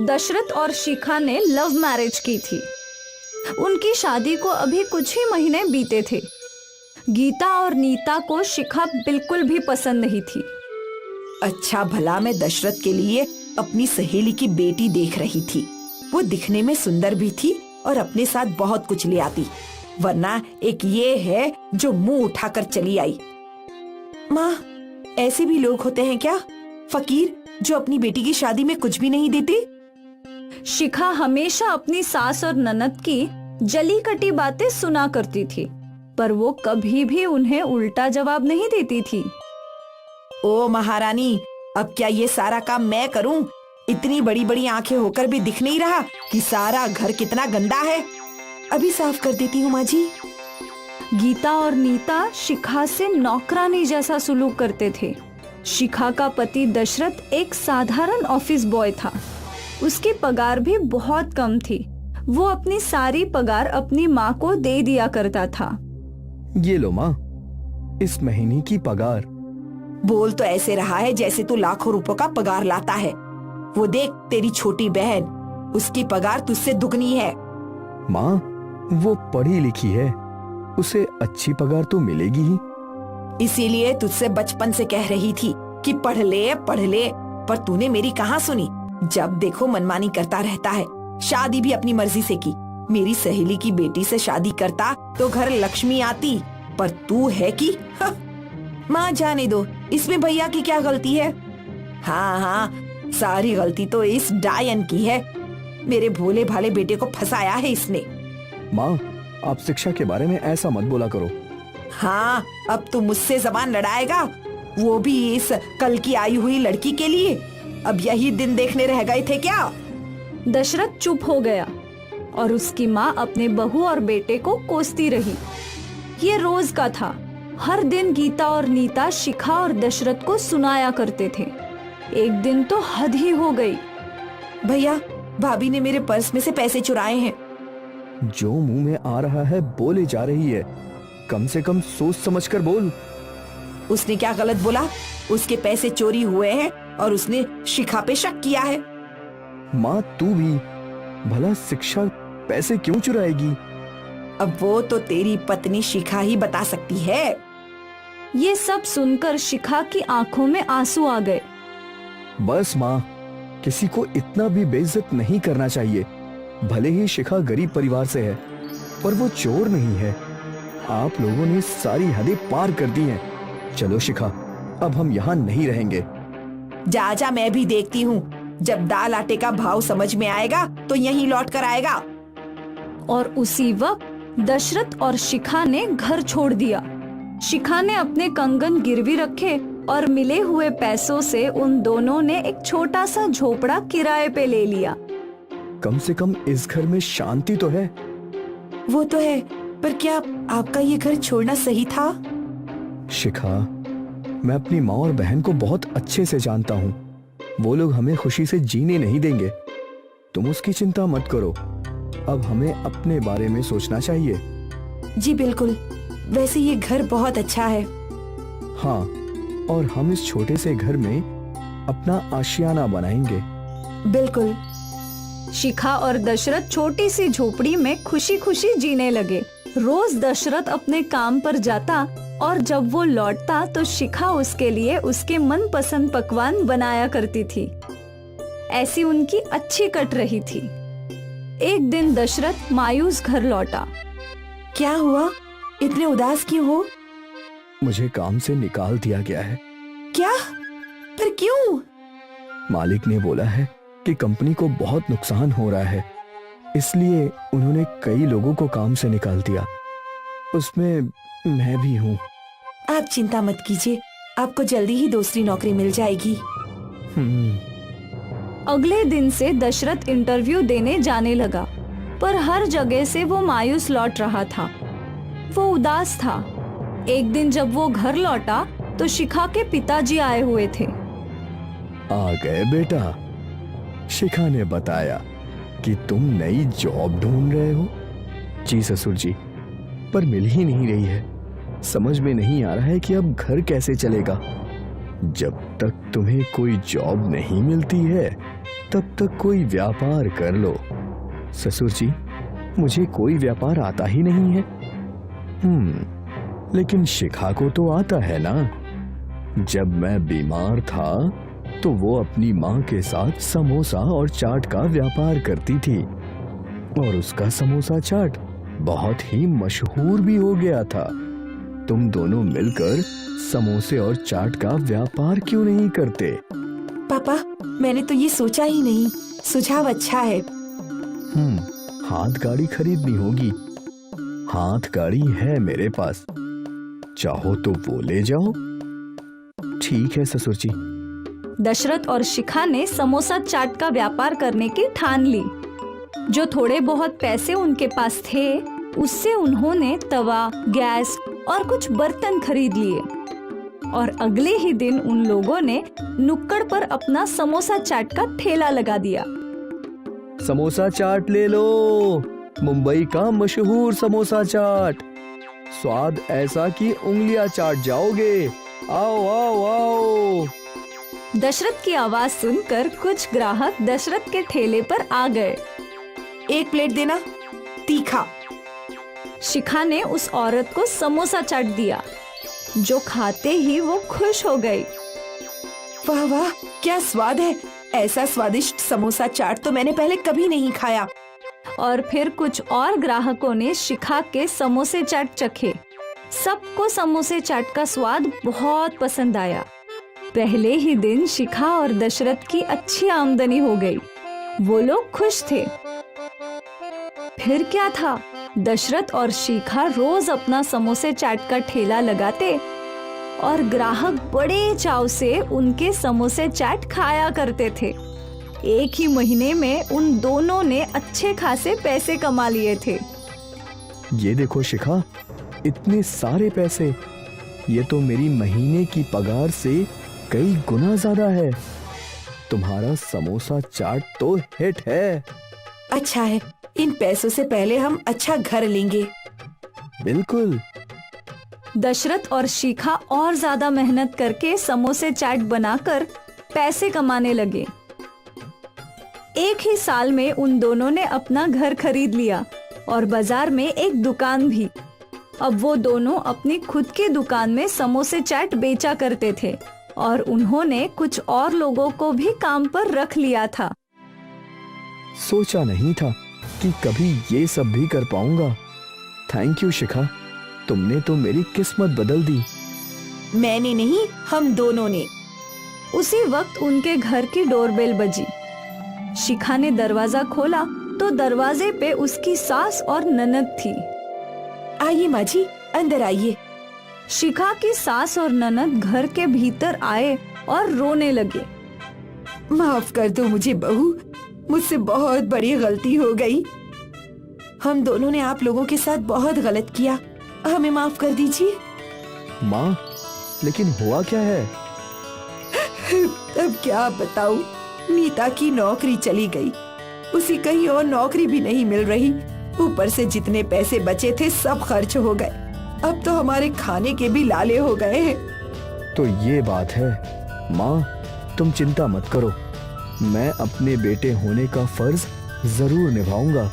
दशरथ और शिखा ने love marriage की थी। उनकी शादी को अभी कुछ ही महीने बीते थे। गीता और नीता को शिखा बिल्कुल भी पसंद नहीं थी। अच्छा भला मैं दशरथ के लिए अपनी सहेली की बेटी देख रही थी। वो दिखने में सुंदर भी थी और अपने साथ बहुत कुछ ले आती, वरना एक ये है जो मुंह उठाकर चली आई। माँ, ऐसे भी लोग होते हैं क्या, फकीर, जो अपनी बेटी की शादी में कुछ भी नहीं देते? शिखा हमेशा अपनी सास और ननद की जली कटी बातें सुना करती थी, पर वो कभी भी उन्हें उल्टा जवाब नहीं देती थी। ओ महारानी, अब क्या ये सारा काम मैं करूं? इतनी बड़ी बड़ी आंखें होकर भी दिख नहीं रहा कि सारा घर कितना गंदा है? अभी साफ कर देती हूँ माँ जी। गीता और नीता शिखा से नौकरानी जैसा सुलूक करते थे। शिखा का पति दशरथ एक साधारण ऑफिस बॉय था। उसकी पगार भी बहुत कम थी। वो अपनी सारी पगार अपनी माँ को दे दिया करता था। ये लो माँ, इस महीने की पगार। बोल तो ऐसे रहा है जैसे तू लाखों रुपयों का पगार लाता है। वो देख तेरी छोटी बहन, उसकी पगार तुझसे दुगनी है। माँ, वो पढ़ी लिखी है, उसे अच्छी पगार तो मिलेगी ही। इसीलिए तुझसे बचपन से कह रही थी कि पढ़ ले पढ़ ले, पर तूने मेरी कहाँ सुनी। जब देखो मनमानी करता रहता है। शादी भी अपनी मर्जी से की। मेरी सहेली की बेटी से शादी करता तो घर लक्ष्मी आती, पर तू है कि माँ जाने दो, इसमें भैया की क्या गलती है? हाँ हाँ, सारी गलती तो इस डायन की है। मेरे भोले भाले बेटे को फंसाया है इसने। माँ, आप शिक्षा के बारे में ऐसा मत बोला करो। हाँ, अब तू मुझसे जबान लड़ाएगा, वो भी इस कल की आई हुई लड़की के लिए? अब यही दिन देखने रह गए थे क्या? दशरथ चुप हो गया और उसकी माँ अपने बहू और बेटे को कोसती रही। ये रोज का था। हर दिन गीता और नीता शिखा और दशरथ को सुनाया करते थे। एक दिन तो हद ही हो गई। भैया, भाभी ने मेरे पर्स में से पैसे चुराए हैं। जो मुंह में आ रहा है बोले जा रही है, कम से कम सोच समझ कर बोल। उसने क्या गलत बोला? उसके पैसे चोरी हुए हैं और उसने शिखा पे शक किया है। माँ, तू भी भला शिक्षा पैसे क्यों चुराएगी? अब वो तो तेरी पत्नी शिखा ही बता सकती है। ये सब सुनकर शिखा की आंखों में आंसू आ गए। बस माँ, किसी को इतना भी बेइज्जत नहीं करना चाहिए। भले ही शिखा गरीब परिवार से है, पर वो चोर नहीं है। आप लोगों ने सारी हदें पार कर दी हैं। चलो शिखा, अब हम यहाँ नहीं रहेंगे। जा जा, मैं भी देखती हूँ। जब दाल आटे का भाव समझ में आएगा तो यहीं लौट कर आएगा। और उसी वक्त दशरथ और शिखा ने घर छोड़ दिया। शिखा ने अपने कंगन गिरवी रखे और मिले हुए पैसों से उन दोनों ने एक छोटा सा झोपड़ा किराए पे ले लिया। कम से कम इस घर में शांति तो है। वो तो है, पर क्या आपका ये घर छोड़ना सही था? शिखा, मैं अपनी माँ और बहन को बहुत अच्छे से जानता हूँ। वो लोग हमें खुशी से जीने नहीं देंगे। तुम उसकी चिंता मत करो। अब हमें अपने बारे में सोचना चाहिए। जी बिल्कुल, वैसे ये घर बहुत अच्छा है। हाँ, और हम इस छोटे से घर में अपना आशियाना बनाएंगे। बिल्कुल। शिखा और दशरथ छोटी सी झोपड़ी में खुशी खुशी जीने लगे। रोज दशरथ अपने काम पर जाता और जब वो लौटता तो शिखा उसके लिए उसके मनपसंद पकवान बनाया करती थी। ऐसी उनकी अच्छी कट रही थी। एक दिन दशरथ मायूस घर लौटा। क्या हुआ? इतने उदास क्यों हो? मुझे काम से निकाल दिया गया है। क्या? पर क्यों? मालिक ने बोला है कि कंपनी को बहुत नुकसान हो रहा है, इसलिए उन्होंने कई लोगों को काम से निकाल दिया। उसमें मैं भी हूँ। आप चिंता मत कीजिए, आपको जल्दी ही दूसरी नौकरी मिल जाएगी। अगले दिन से दशरथ इंटरव्यू देने जाने लगा, पर हर जगह से वो मायूस लौट रहा था। वो उदास था। एक दिन जब वो घर लौटा तो शिखा के पिताजी आए हुए थे। आ गए बेटा। शिखा ने बताया कि तुम नई जॉब ढूंढ रहे हो। जी ससुर जी, पर मिल ही नहीं रही है। समझ में नहीं आ रहा है कि अब घर कैसे चलेगा। जब तक तुम्हें कोई जॉब नहीं मिलती है तब तक कोई व्यापार कर लो। ससुर जी, मुझे कोई व्यापार आता ही नहीं है। लेकिन शिखा को तो आता है ना। जब मैं बीमार था तो वो अपनी माँ के साथ समोसा और चाट का व्यापार करती थी और उसका समोसा चाट बहुत ही मशहूर भी हो गया था। तुम दोनों मिलकर समोसे और चाट का व्यापार क्यों नहीं करते? पापा, मैंने तो ये सोचा ही नहीं। सुझाव अच्छा है। हाथ गाड़ी खरीदनी होगी। हाथ गाड़ी है मेरे पास, चाहो तो वो ले जाओ। ठीक है ससुर जी। दशरथ और शिखा ने समोसा चाट का व्यापार करने की ठान ली। जो थोड़े बहुत पैसे उनके पास थे उससे उन्होंने तवा, गैस और कुछ बर्तन खरीद लिए और अगले ही दिन उन लोगों ने नुक्कड़ पर अपना समोसा चाट का ठेला लगा दिया। समोसा चाट ले लो, मुंबई का मशहूर समोसा चाट। स्वाद ऐसा कि उंगलियां चाट जाओगे। आओ आओ आओ। दशरथ की आवाज सुनकर कुछ ग्राहक दशरथ के ठेले पर आ गए। 1 प्लेट देना, तीखा। शिखा ने उस औरत को समोसा चाट दिया, जो खाते ही वो खुश हो गई। वाह वाह, क्या स्वाद है। ऐसा स्वादिष्ट समोसा चाट तो मैंने पहले कभी नहीं खाया। और फिर कुछ और ग्राहकों ने शिखा के समोसे चाट चखे। सबको समोसे चाट का स्वाद बहुत पसंद आया। पहले ही दिन शिखा और दशरथ की अच्छी आमदनी हो गई। वो लोग खुश थे। फिर क्या था, दशरथ और शिखा रोज अपना समोसे चाट का ठेला लगाते और ग्राहक बड़े चाव से उनके समोसे चाट खाया करते थे। एक ही महीने में उन दोनों ने अच्छे खासे पैसे कमा लिए थे। ये देखो शिखा, इतने सारे पैसे। ये तो मेरी महीने की पगार से कई गुना ज्यादा है। तुम्हारा समोसा चाट तो हिट है। अच्छा है, इन पैसों से पहले हम अच्छा घर लेंगे। बिल्कुल। दशरथ और शिखा और ज्यादा मेहनत करके समोसे चाट बनाकर पैसे कमाने लगे। एक ही साल में उन दोनों ने अपना घर खरीद लिया और बाजार में एक दुकान भी। अब वो दोनों अपनी खुद की दुकान में समोसे चाट बेचा करते थे और उन्होंने कुछ और लोगों को भी काम पर रख लिया था। सोचा नहीं था कि कभी ये सब भी कर पाऊंगा। थैंक यू शिखा, तुमने तो मेरी किस्मत बदल दी। मैंने नहीं, हम दोनों ने। उसी वक्त उनके घर की डोरबेल बजी। शिखा ने दरवाजा खोला तो दरवाजे पे उसकी सास और ननद थी। आइए माँ जी, अंदर आइए। शिखा की सास और ननद घर के भीतर आए और रोने लगे। माफ कर दो मुझे बहू, मुझसे बहुत बड़ी गलती हो गई। हम दोनों ने आप लोगों के साथ बहुत गलत किया, हमें माफ कर दीजिए। माँ, लेकिन हुआ क्या है? अब क्या बताऊं, नीता की नौकरी चली गई। उसी कहीं और नौकरी भी नहीं मिल रही। ऊपर से जितने पैसे बचे थे सब खर्च हो गए। अब तो हमारे खाने के भी लाले हो गए हैं। तो ये बात है। माँ, तुम चिंता मत करो, मैं अपने बेटे होने का फर्ज जरूर निभाऊंगा।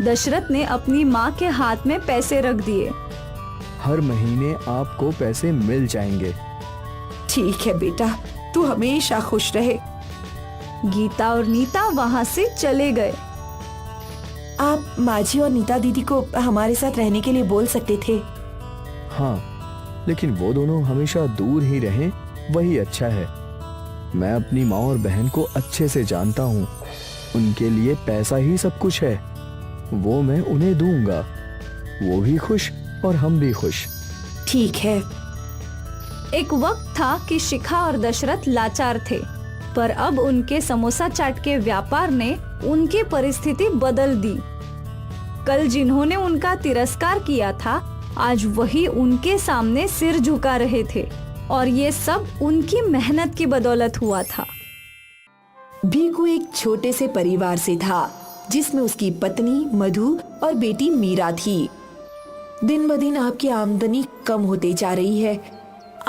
दशरथ ने अपनी माँ के हाथ में पैसे रख दिए। हर महीने आपको पैसे मिल जाएंगे। ठीक है बेटा, तू हमेशा खुश रहे। गीता और नीता वहाँ से चले गए। आप माजी और नीता दीदी को हमारे साथ रहने के लिए बोल सकते थे। हाँ, लेकिन वो दोनों हमेशा दूर ही रहें, वही अच्छा है। मैं अपनी माँ और बहन को अच्छे से जानता हूँ। उनके लिए पैसा ही सब कुछ है। वो मैं उन्हें दूंगा। वो भी खुश और हम भी खुश। ठीक है। एक वक्त था कि शिखा और दशरथ लाचार थे, पर अब उनके समोसा चाट के व्यापार ने उनकी परिस्थिति बदल दी। कल जिन्होंने उनका तिरस्कार किया था, आज वही उनके सामने सिर झुका रहे थे और ये सब उनकी मेहनत की बदौलत हुआ था। भीखू एक छोटे से परिवार से था, जिसमें उसकी पत्नी मधु और बेटी मीरा थी। दिन ब दिन आपकी आमदनी कम होती जा रही है।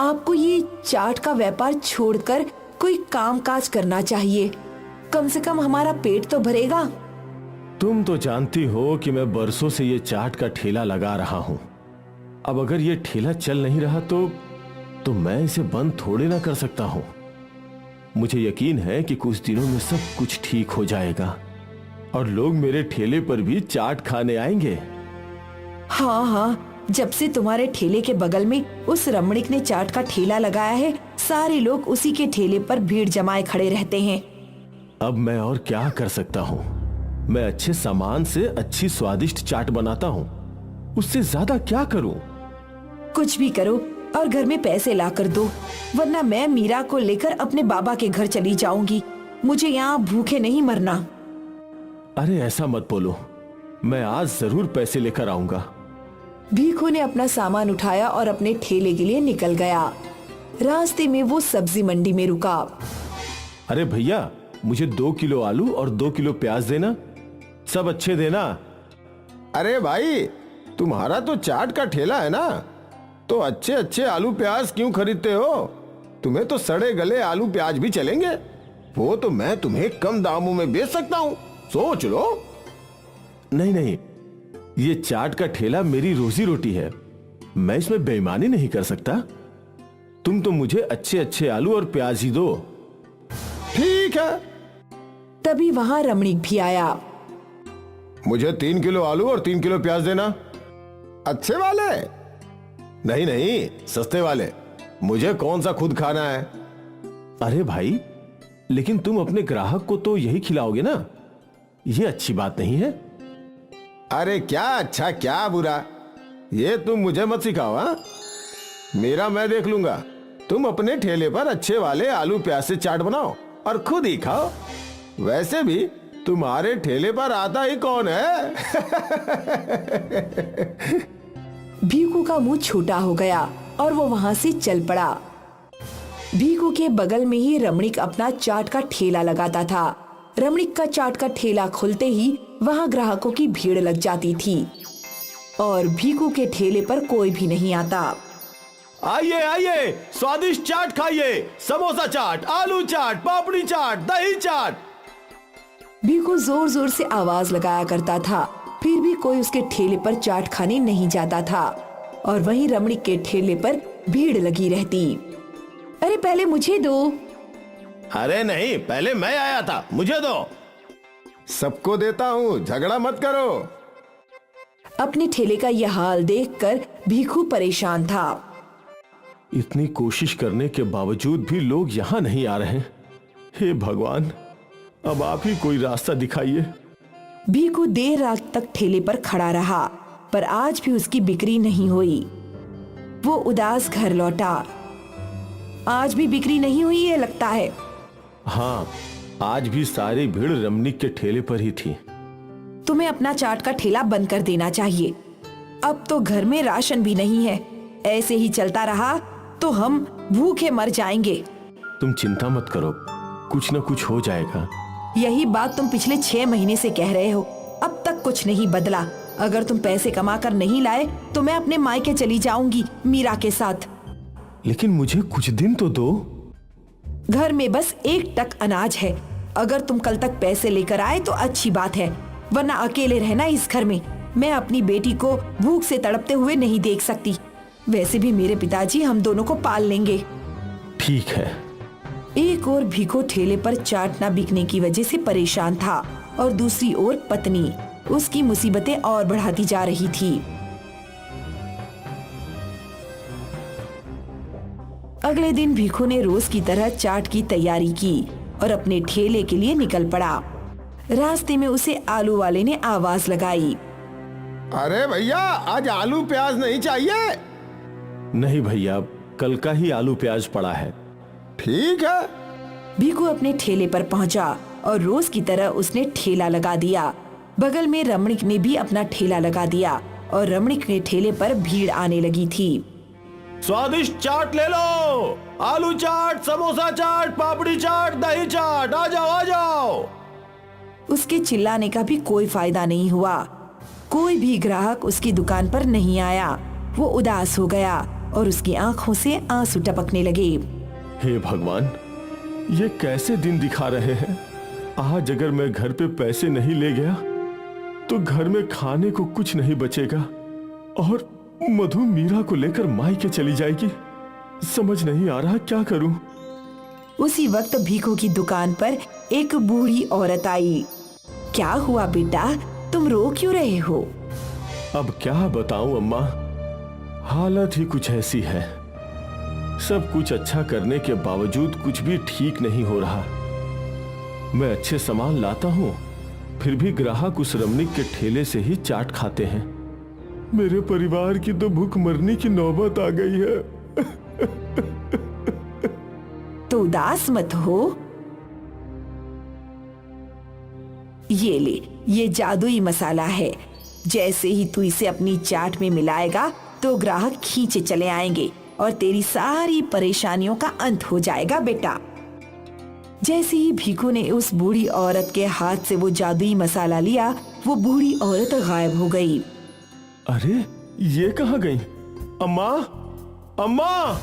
आपको ये चाट का व्यापार छोड़कर कोई काम काज करना चाहिए। कम से कम हमारा पेट तो भरेगा। तुम तो जानती हो कि मैं बरसों से ये चाट का ठेला लगा रहा हूं। अब अगर ये ठेला चल नहीं रहा तो मैं इसे बंद थोड़े ना कर सकता हूं। मुझे यकीन है कि कुछ दिनों में सब कुछ ठीक हो जाएगा और लोग मेरे ठेले पर भी चाट खाने आएंगे। हाँ हाँ, जब से तुम्हारे ठेले के बगल में उस रमणीक ने चाट का ठेला लगाया है, सारे लोग उसी के ठेले पर भीड़ जमाए खड़े रहते हैं। अब मैं और क्या कर सकता हूँ? मैं अच्छे सामान से अच्छी स्वादिष्ट चाट बनाता हूँ, उससे ज्यादा क्या करूँ? कुछ भी करो और घर में पैसे ला कर दो, वरना मैं मीरा को लेकर अपने बाबा के घर चली जाऊंगी। मुझे यहाँ भूखे नहीं मरना। अरे ऐसा मत बोलो, मैं आज जरूर पैसे लेकर आऊंगा। भीखू ने अपना सामान उठाया और अपने ठेले के लिए निकल गया। रास्ते में वो सब्जी मंडी में रुका। अरे भैया, मुझे 2 किलो आलू और 2 किलो प्याज देना, सब अच्छे देना। अरे भाई, तुम्हारा तो चाट का ठेला है ना, तो अच्छे अच्छे आलू प्याज क्यों खरीदते हो? तुम्हें तो सड़े गले आलू प्याज भी चलेंगे। वो तो मैं तुम्हें कम दामों में बेच सकता हूँ, सोच लो। नहीं नहीं, ये चाट का ठेला मेरी रोजी रोटी है, मैं इसमें बेईमानी नहीं कर सकता। तुम तो मुझे अच्छे अच्छे आलू और प्याज ही दो। ठीक है। तभी वहाँ रमणीक भी आया। मुझे 3 किलो आलू और 3 किलो प्याज देना। अच्छे वाले? नहीं नहीं, सस्ते वाले। मुझे कौन सा खुद खाना है। अरे भाई, लेकिन तुम अपने ग्राहक को तो यही खिलाओगे ना, ये अच्छी बात नहीं है। अरे क्या अच्छा क्या बुरा, ये तुम मुझे मत सिखाओ। हाँ, मेरा मैं देख लूंगा। तुम अपने ठेले पर अच्छे वाले आलू प्याज से चाट बनाओ और खुद ही खाओ। वैसे भी तुम्हारे ठेले पर आता ही कौन है? भीखू का मुंह छोटा हो गया और वो वहाँ से चल पड़ा। भीखू के बगल में ही रमणीक अपना चाट का ठेला लगाता था। रमणीक का चाट का ठेला खुलते ही वहाँ ग्राहकों की भीड़ लग जाती थी और भीखू के ठेले पर कोई भी नहीं आता। आइए आइए, स्वादिष्ट चाट खाइए, समोसा चाट, आलू चाट, पापड़ी चाट, दही चाट। भीखू जोर जोर से आवाज लगाया करता था, फिर भी कोई उसके ठेले पर चाट खाने नहीं जाता था और वहीं रमणीक के ठेले पर भीड़ लगी रहती। अरे पहले मुझे दो। अरे नहीं, पहले मैं आया था, मुझे दो। सबको देता हूँ, झगड़ा मत करो। अपने ठेले का यह हाल देखकर भीखू परेशान था। इतनी कोशिश करने के बावजूद भी लोग यहाँ नहीं आ रहे। हे भगवान, अब आप ही कोई रास्ता दिखाइए। भीखू देर रात तक ठेले पर खड़ा रहा, पर आज भी उसकी बिक्री नहीं हुई। वो उदास घर लौटा। आज भी बिक्री नहीं हुई है लगता है। हाँ, आज भी सारी भीड़ रमणीक के ठेले पर ही थी। तुम्हें अपना चाट का ठेला बंद कर देना चाहिए। अब तो घर में राशन भी नहीं है। ऐसे ही चलता रहा तो हम भूखे मर जाएंगे। तुम चिंता मत करो, कुछ न कुछ हो जाएगा। यही बात तुम पिछले 6 महीने से कह रहे हो, अब तक कुछ नहीं बदला। अगर तुम पैसे कमा कर नहीं लाए तो मैं अपने मायके चली जाऊंगी मीरा के साथ। लेकिन मुझे कुछ दिन तो दो। घर में बस 1 टक अनाज है। अगर तुम कल तक पैसे लेकर आए तो अच्छी बात है, वरना अकेले रहना इस घर में। मैं अपनी बेटी को भूख से तड़पते हुए नहीं देख सकती। वैसे भी मेरे पिताजी हम दोनों को पाल लेंगे। ठीक है। एक ओर भीखू ठेले पर चाट न बिकने की वजह से परेशान था और दूसरी ओर पत्नी उसकी मुसीबतें और बढ़ाती जा रही थी। अगले दिन भीखू ने रोज की तरह चाट की तैयारी की और अपने ठेले के लिए निकल पड़ा। रास्ते में उसे आलू वाले ने आवाज लगाई। अरे भैया, आज आलू प्याज नहीं चाहिए? नहीं भैया, कल का ही आलू प्याज पड़ा है। ठीक है। भीखू अपने ठेले पर पहुंचा और रोज की तरह उसने ठेला लगा दिया। बगल में रमणीक ने भी अपना ठेला लगा दिया और रमणीक के ठेले पर भीड़ आने लगी थी। स्वादिष्ट चाट ले लो, आलू चाट, समोसा चाट, पापड़ी चाट, दही चाट, आ जाओ आ जाओ। उसके चिल्लाने का भी कोई फायदा नहीं हुआ। कोई भी ग्राहक उसकी दुकान पर नहीं आया। वो उदास हो गया। और उसकी आंखों से आंसू टपकने लगे। हे भगवान, ये कैसे दिन दिखा रहे हैं। आज अगर मैं घर पे पैसे नहीं ले गया तो घर में खाने को कुछ नहीं बचेगा और मधु मीरा को लेकर मायके चली जाएगी। समझ नहीं आ रहा क्या करूं। उसी वक्त भीखू की दुकान पर एक बूढ़ी औरत आई। क्या हुआ बेटा, तुम रो क्यों रहे हो? अब क्या बताऊं अम्मा, हालत ही कुछ ऐसी है। सब कुछ अच्छा करने के बावजूद कुछ भी ठीक नहीं हो रहा। मैं अच्छे सामान लाता हूं, फिर भी ग्राहक उस रमणीक के ठेले से ही चाट खाते हैं। मेरे परिवार की तो भूख मरने की नौबत आ गई है। तो उदास मत हो। ये ले, ये जादुई मसाला है। जैसे ही तू इसे अपनी चाट में मिलाएगा तो ग्राहक खींचे चले आएंगे और तेरी सारी परेशानियों का अंत हो जाएगा बेटा। जैसे ही भीखू ने उस बूढ़ी औरत के हाथ से वो जादुई मसाला लिया, वो बूढ़ी औरत गायब हो गई। अरे ये कहाँ गई? अम्मा, अम्मा!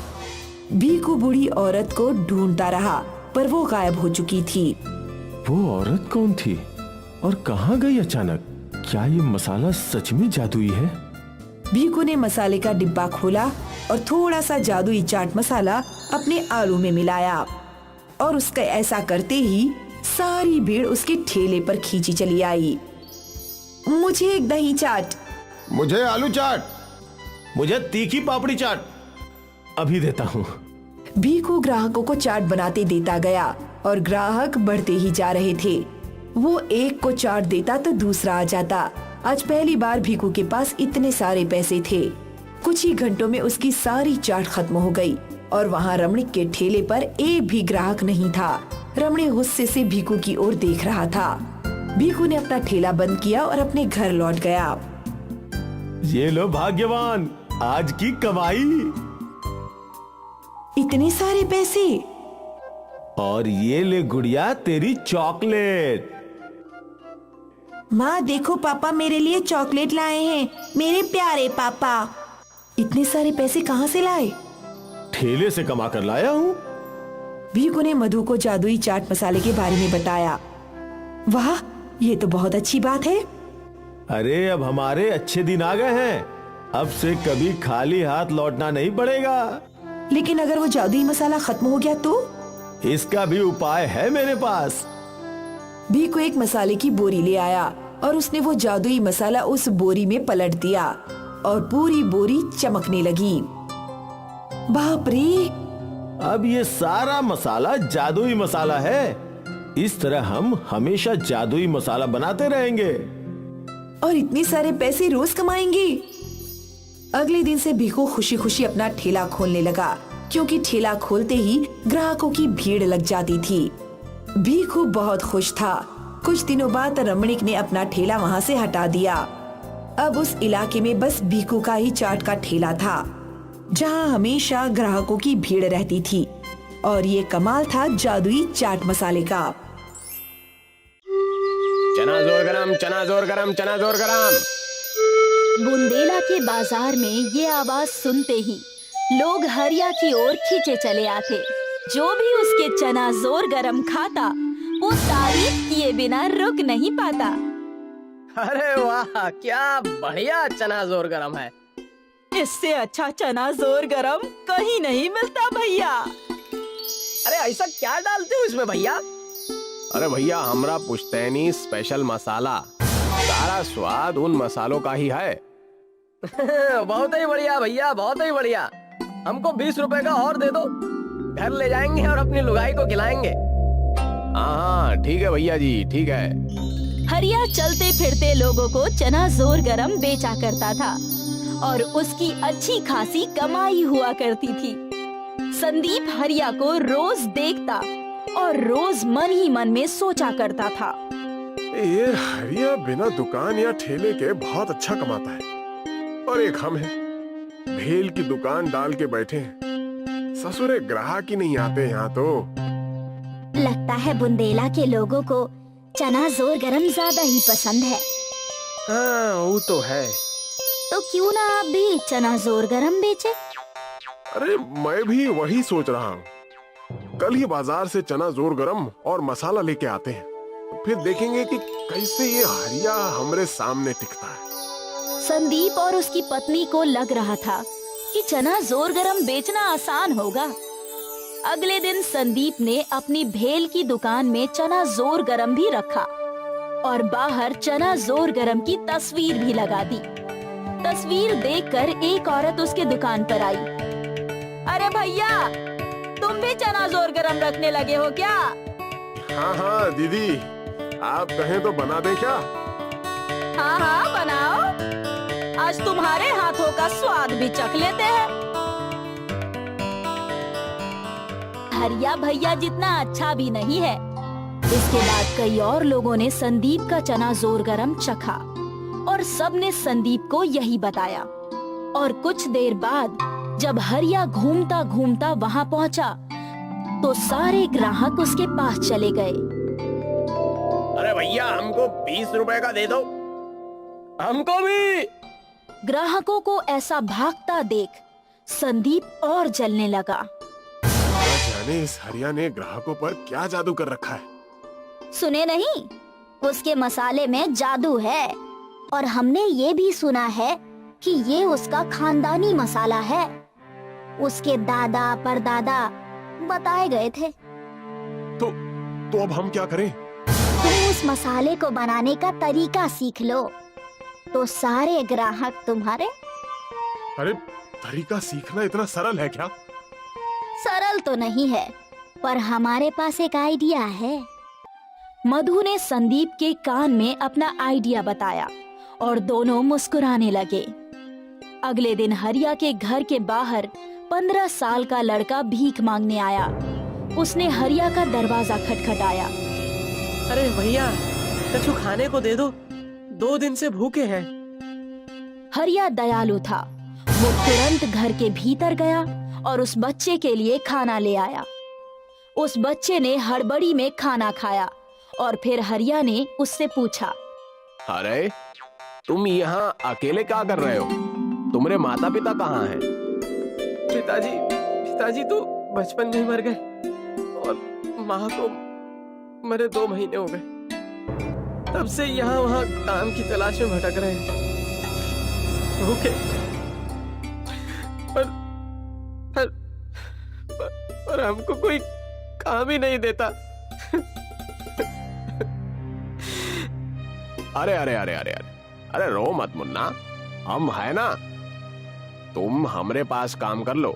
भीखू बूढ़ी औरत को ढूंढता रहा पर वो गायब हो चुकी थी। वो औरत कौन थी और कहाँ गई अचानक? क्या ये मसाला सच में जादुई है? भीखू ने मसाले का डिब्बा खोला और थोड़ा सा जादुई चाट मसाला अपने आलू में मिलाया और उसका ऐसा करते ही सारी भीड़ उसके ठेले पर खींची चली आई। मुझे एक दही चाट, मुझे आलू चाट, मुझे तीखी पापड़ी चाट। अभी देता हूँ। भीखू ग्राहकों को चाट बनाते देता गया और ग्राहक बढ़ते ही जा रहे थे। वो एक को चाट देता तो दूसरा आ जाता। आज पहली बार भीखू के पास इतने सारे पैसे थे। कुछ ही घंटों में उसकी सारी चाट खत्म हो गई और वहाँ रमणीक के ठेले पर एक भी ग्राहक नहीं था। रमणीक गुस्से से भीखू की ओर देख रहा था। भीखू ने अपना ठेला बंद किया और अपने घर लौट गया। ये लो भाग्यवान, आज की कमाई। इतने सारे पैसे। और ये ले गुड़िया तेरी चॉकलेट। माँ देखो, पापा मेरे लिए चॉकलेट लाए हैं। मेरे प्यारे पापा। इतने सारे पैसे कहाँ से लाए? ठेले से कमा कर लाया हूँ। भीखू ने मधु को जादुई चाट मसाले के बारे में बताया। वाह, ये तो बहुत अच्छी बात है। अरे अब हमारे अच्छे दिन आ गए हैं। अब से कभी खाली हाथ लौटना नहीं पड़ेगा। लेकिन अगर वो जादुई मसाला खत्म हो गया तो? इसका भी उपाय है मेरे पास। भीखू एक मसाले की बोरी ले आया और उसने वो जादुई मसाला उस बोरी में पलट दिया और पूरी बोरी चमकने लगी। बाप रे! अब ये सारा मसाला जादुई मसाला है। इस तरह हम हमेशा जादुई मसाला बनाते रहेंगे और इतने सारे पैसे रोज कमाएंगे। अगले दिन से भीखू खुशी खुशी अपना ठेला खोलने लगा, क्योंकि ठेला खोलते ही ग्राहकों की भीड़ लग जाती थी। भीखू बहुत खुश था। कुछ दिनों बाद रमणीक ने अपना ठेला वहाँ से हटा दिया। अब उस इलाके में बस भीखू का ही चाट का ठेला था, जहाँ हमेशा ग्राहकों की भीड़ रहती थी। और ये कमाल था जादुई चाट मसाले का। चना जोर गरम, चना जोर गरम, चना जोर गरम। बुंदेला के बाजार में ये आवाज सुनते ही लोग हरिया की ओर खींचे चले आते। जो भी उसके चना जोर गरम खाता, वो तारीफ किए बिना रुक नहीं पाता। अरे वाह, क्या बढ़िया चना जोर गरम है। इससे अच्छा चना जोर गरम कहीं नहीं मिलता भैया। अरे ऐसा क्या डालते हो इसमें भैया? अरे भैया, हमरा पुश्तैनी स्पेशल मसाला। सारा स्वाद उन मसालों का ही है। बहुत ही बढ़िया भैया, बहुत ही बढ़िया। हमको 20 रुपए का और दे दो, घर ले जाएंगे और अपनी लुगाई को खिलाएंगे। हाँ ठीक है भैया जी, ठीक है। हरिया चलते फिरते लोगों को चना जोर गरम बेचा करता था और उसकी अच्छी खासी कमाई हुआ करती थी। संदीप हरिया को रोज देखता और रोज मन ही मन में सोचा करता था, ये हरिया बिना दुकान या ठेले के बहुत अच्छा कमाता है। और एक हम हैं, भेल की दुकान डाल के बैठे हैं। ससुरे ग्राहक ही नहीं आते यहाँ तो। लगता है बुंदेला के लोगों को चना जोर गरम ज्यादा ही पसंद है। हाँ वो तो है। तो क्यों ना आप भी चना जोर गरम बेचे? अरे मैं भी वही सोच रहा हूँ। कल ही बाजार से चना जोर गरम और मसाला लेके आते हैं, फिर देखेंगे कि कैसे ये हरिया हमरे सामने टिकता है। संदीप और उसकी पत्नी को लग रहा था कि चना जोर गरम बेचना आसान होगा। अगले दिन संदीप ने अपनी भेल की दुकान में चना जोर गरम भी रखा और बाहर चना जोर गरम की तस्वीर भी लगा दी। तस्वीर देखकर एक औरत उसके दुकान पर आई। अरे भैया, तुम भी चना जोर गरम रखने लगे हो क्या? हाँ हाँ दीदी, आप कहें तो बना दें क्या? हाँ हाँ बनाओ, आज तुम्हारे हाथों का स्वाद भी चख लेते हैं। हरिया भैया जितना अच्छा भी नहीं है। इसके बाद कई और लोगों ने संदीप का चना जोर गरम चखा और सबने संदीप को यही बताया। और कुछ देर बाद जब हरिया घूमता घूमता वहाँ पहुँचा तो सारे ग्राहक उसके पास चले गए। अरे भैया, हमको 20 रुपए का दे दो। हमको भी। ग्राहकों को ऐसा भागता देख संदीप और जलने लगा। जाने इस हरिया ने ग्राहकों पर क्या जादू कर रखा है। सुने नहीं, उसके मसाले में जादू है और हमने ये भी सुना है कि ये उसका खानदानी मसाला है। उसके दादा परदादा बताए गए थे। तो अब हम क्या करें? तुम उस मसाले को बनाने का तरीका सीख लो तो सारे ग्राहक तुम्हारे। अरे तरीका सीखना इतना सरल है क्या? सरल तो नहीं है, पर हमारे पास एक आइडिया है। मधु ने संदीप के कान में अपना आइडिया बताया और दोनों मुस्कुराने लगे। अगले दिन हरिया के घर के बाहर 15 साल का लड़का भीख मांगने आया। उसने हरिया का दरवाजा खटखटाया। अरे भैया, कछु खाने को दे दो, 2 दिन से भूखे हैं। हरिया दयालु था। वो तुरंत घर के भीतर गया और उस बच्चे के लिए खाना ले आया। उस बच्चे ने हड़बड़ी में खाना खाया और फिर हरिया ने उससे पूछा, अरे तुम यहाँ अकेले क्या कर रहे हो? तुम्हारे माता पिता कहाँ हैं? पिताजी तो बचपन में ही मर गए और माँ को मरे 2 महीने हो गए। तब से यहाँ वहाँ काम की तलाश में भटक रहे हैं। भूखे पर हमको कोई काम ही नहीं देता। अरे अरे अरे अरे अरे अरे रो मत मुन्ना, हम है ना। तुम हमरे पास काम कर लो,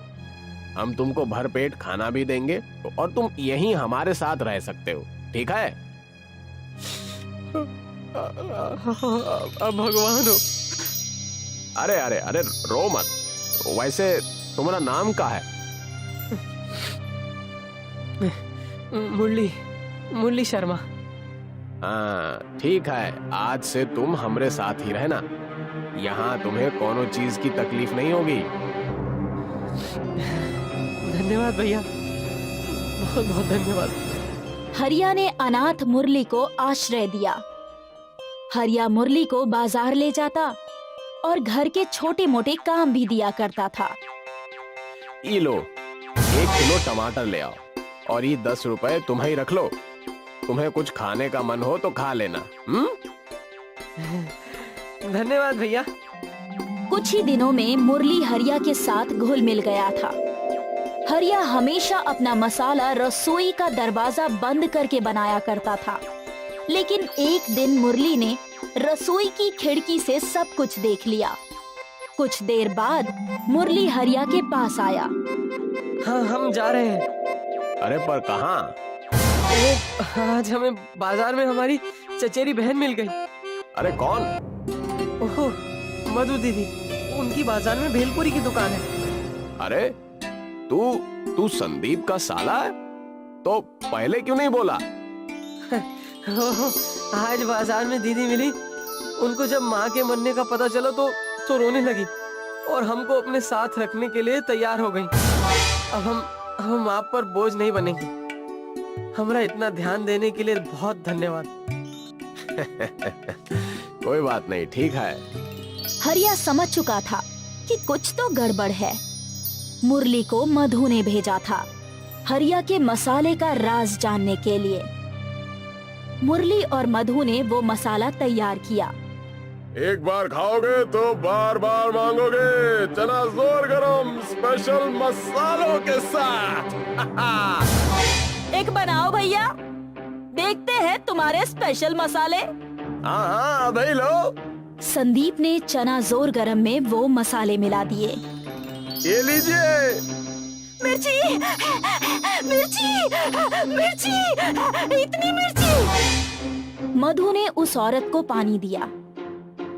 हम तुमको भर पेट खाना भी देंगे और तुम यहीं हमारे साथ रह सकते हो, ठीक है? अब भगवान हो। अरे अरे अरे रो मत। वैसे तुम्हारा नाम क्या है? मुरली शर्मा। हाँ ठीक है, आज से तुम हमरे साथ ही रहना। यहाँ तुम्हें कोनो चीज की तकलीफ नहीं होगी। धन्यवाद भैया, बहुत बहुत धन्यवाद। हरिया ने अनाथ मुरली को आश्रय दिया। हरिया मुरली को बाजार ले जाता और घर के छोटे मोटे काम भी दिया करता था। ये लो, 1 किलो टमाटर ले आओ और ये 10 रुपए तुम्हें ही रख लो। तुम्हें कुछ खाने का मन हो तो खा लेना। धन्यवाद भैया। कुछ ही दिनों में मुरली हरिया के साथ घुल मिल गया था। हरिया हमेशा अपना मसाला रसोई का दरवाजा बंद करके बनाया करता था, लेकिन एक दिन मुरली ने रसोई की खिड़की से सब कुछ देख लिया। कुछ देर बाद मुरली हरिया के पास आया। हाँ, हम जा रहे हैं। अरे पर कहाँ? आज हमें बाजार में हमारी चचेरी बहन मिल गई। अरे कौन? ओहो, मधु दीदी। उनकी बाजार में भेलपुरी की दुकान है। अरे तू संदीप का साला है? तो पहले क्यों नहीं बोला? आज बाजार में दीदी मिली। उनको जब माँ के मरने का पता चला तो रोने लगी और हमको अपने साथ रखने के लिए तैयार हो गई। अब हम आप पर बोझ नहीं बनेंगे। हमारा इतना ध्यान देने के लिए बहुत धन्यवाद। कोई बात नहीं, ठीक है। हरिया समझ चुका था कि कुछ तो गड़बड़ है। मुरली को मधु ने भेजा था हरिया के मसाले का राज जानने के लिए। मुरली और मधु ने वो मसाला तैयार किया। एक बार खाओगे तो बार बार मांगोगे। चना जोर गरम स्पेशल मसालों के साथ। एक बनाओ भैया, देखते हैं तुम्हारे स्पेशल मसाले। हाँ हाँ भाई लो। संदीप ने चना जोर गरम में वो मसाले मिला दिए। ये लीजिए। मिर्ची, मिर्ची, मिर्ची, इतनी मिर्ची। मधु ने उस औरत को पानी दिया।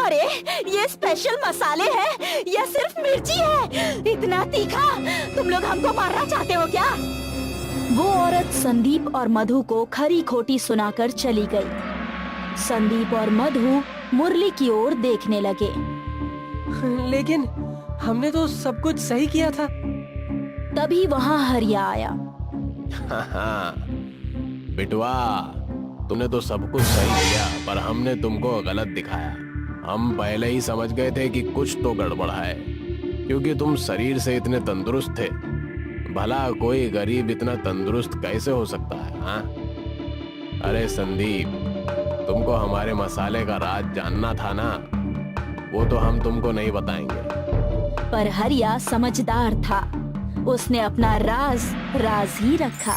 अरे ये स्पेशल मसाले हैं या सिर्फ मिर्ची है? इतना तीखा? तुम लोग हमको मारना चाहते हो क्या? वो औरत संदीप और मधु को खरी खोटी सुनाकर चली गई। संदीप और मधु मुरली की ओर देखने लगे। लेकिन हमने तो सब कुछ सही किया था। तभी वहाँ हरिया आया। बिटवा, तूने तो सब कुछ सही किया, पर हमने तुमको गलत दिखाया। हम पहले ही समझ गए थे कि कुछ तो गड़बड़ है, क्योंकि तुम शरीर से इतने तंदुरुस्त थे। भला कोई गरीब इतना तंदुरुस्त कैसे हो सकता है? हाँ? अरे संदीप, तुमको हमारे मसाले का राज जानना था ना, वो तो हम तुमको नहीं बताएंगे। पर हरिया समझदार था, उसने अपना राज ही रखा।